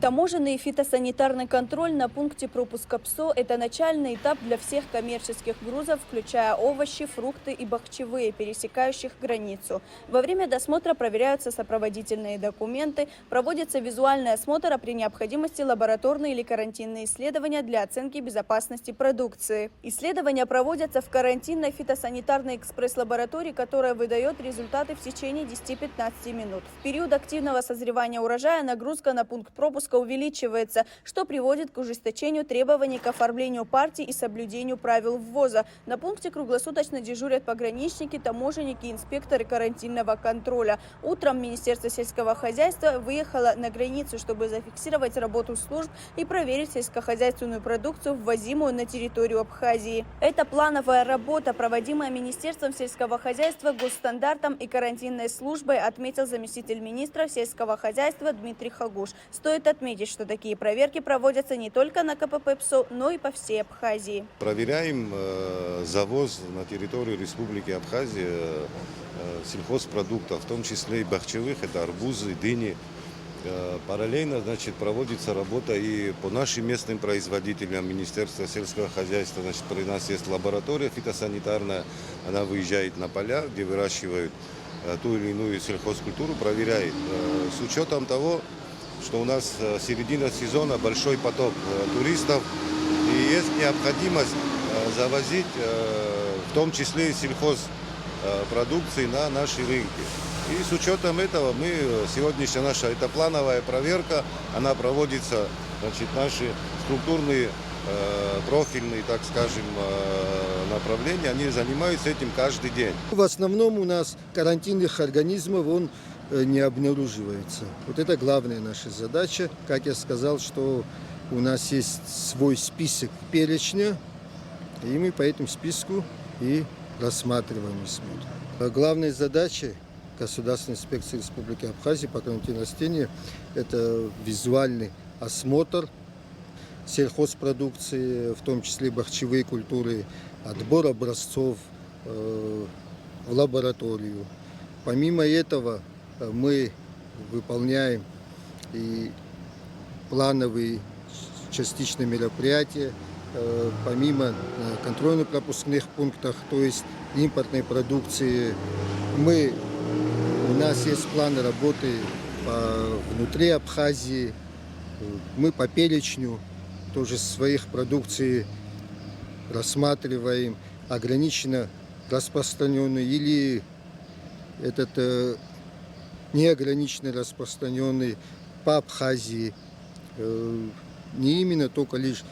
Таможенный и фитосанитарный контроль на пункте пропуска ПСО – это начальный этап для всех коммерческих грузов, включая овощи, фрукты и бахчевые, пересекающих границу. Во время досмотра проверяются сопроводительные документы, проводится визуальный осмотр, а при необходимости лабораторные или карантинные исследования для оценки безопасности продукции. Исследования проводятся в карантинной фитосанитарной экспресс-лаборатории, которая выдает результаты в течение 10-15 минут. В период активного созревания урожая нагрузка на пункт пропуска увеличивается, что приводит к ужесточению требований к оформлению партий и соблюдению правил ввоза. На пункте круглосуточно дежурят пограничники, таможенники и инспекторы карантинного контроля. Утром Министерство сельского хозяйства выехало на границу, чтобы зафиксировать работу служб и проверить сельскохозяйственную продукцию, ввозимую на территорию Абхазии. Это плановая работа, проводимая Министерством сельского хозяйства, госстандартом и карантинной службой, отметил заместитель министра сельского хозяйства Дмитрий Хагуш. Стоит отметить, что такие проверки проводятся не только на КПП ПСО, но и по всей Абхазии. Проверяем завоз на территорию Республики Абхазия сельхозпродуктов, в том числе и бахчевых, это арбузы, дыни. Параллельно, проводится работа и по нашим местным производителям. Министерства сельского хозяйства, при нас есть лаборатория фитосанитарная, она выезжает на поля, где выращивают ту или иную сельхозкультуру, проверяет. С учетом того, что у нас середина сезона, большой поток туристов, и есть необходимость завозить в том числе и сельхозпродукции на наши рынки. И с учетом этого сегодняшняя наша это плановая проверка, она проводится, наши структурные профильные, так скажем, направления, они занимаются этим каждый день. В основном у нас карантинных организмов не обнаруживается. Вот это главная наша задача. Как я сказал, что у нас есть свой список перечня, и мы по этому списку и рассматриваем и смотрим. Главная задача Государственной инспекции Республики Абхазия по карантину растений – это визуальный осмотр сельхозпродукции, в том числе бахчевые культуры, отбор образцов в лабораторию. Помимо этого мы выполняем и плановые частичные мероприятия, помимо контрольно-пропускных пунктов, то есть импортной продукции. У нас есть планы работы внутри Абхазии, мы по перечню тоже своих продукций рассматриваем ограниченно распространенный или неограниченно распространенный по Абхазии, не именно только лишь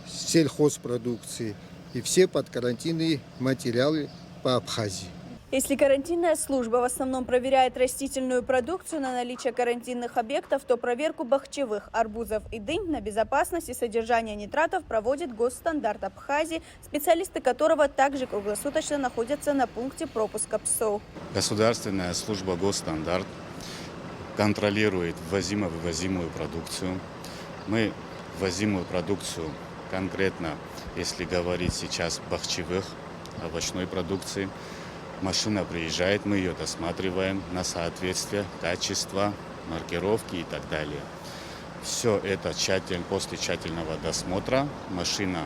сельхозпродукции, и все подкарантинные материалы по Абхазии. Если карантинная служба в основном проверяет растительную продукцию на наличие карантинных объектов, то проверку бахчевых, арбузов и дынь на безопасность и содержание нитратов проводит Госстандарт Абхазии, специалисты которого также круглосуточно находятся на пункте пропуска ПСО. Государственная служба Госстандарт контролирует ввозимую-вывозимую продукцию. Мы ввозимую продукцию конкретно, если говорить сейчас бахчевых, овощной продукции, машина приезжает, мы ее досматриваем на соответствие, качество, маркировки и так далее. Все это после тщательного досмотра машина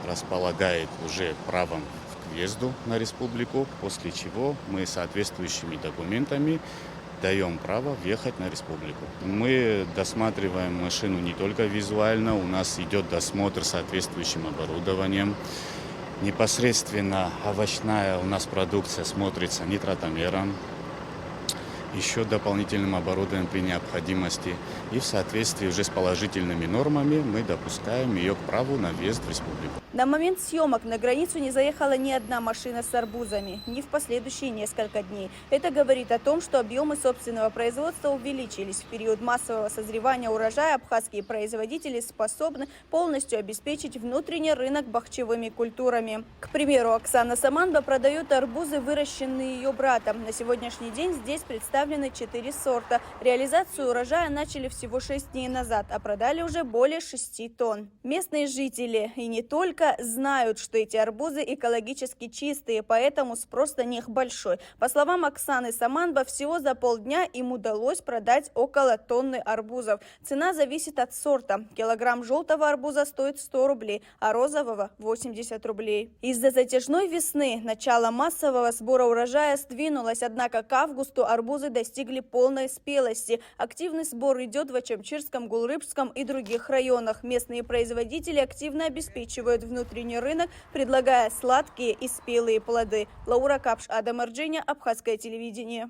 располагает уже правом к въезду на республику, после чего мы соответствующими документами даем право въехать на республику. Мы досматриваем машину не только визуально, у нас идет досмотр соответствующим оборудованием. Непосредственно овощная у нас продукция смотрится нитратомером, еще дополнительным оборудованием при необходимости. И в соответствии уже с положительными нормами мы допускаем ее к праву на въезд в республику. На момент съемок на границу не заехала ни одна машина с арбузами, ни в последующие несколько дней. Это говорит о том, что объемы собственного производства увеличились. В период массового созревания урожая абхазские производители способны полностью обеспечить внутренний рынок бахчевыми культурами. К примеру, Оксана Саманба продает арбузы, выращенные ее братом. На сегодняшний день здесь представлены представлены 4 сорта. Реализацию урожая начали всего 6 дней назад, а продали уже более 6 тонн. Местные жители, и не только, знают, что эти арбузы экологически чистые, поэтому спрос на них большой. По словам Оксаны Саманба, всего за полдня им удалось продать около тонны арбузов. Цена зависит от сорта. Килограмм желтого арбуза стоит 100 рублей, а розового – 80 рублей. Из-за затяжной весны начало массового сбора урожая сдвинулось, однако к августу арбузы достигли полной спелости. Активный сбор идет в Ачамчирском, Гулрыбском и других районах. Местные производители активно обеспечивают внутренний рынок, предлагая сладкие и спелые плоды. Лаура Капш, Адам Арджиня, Абхазское телевидение.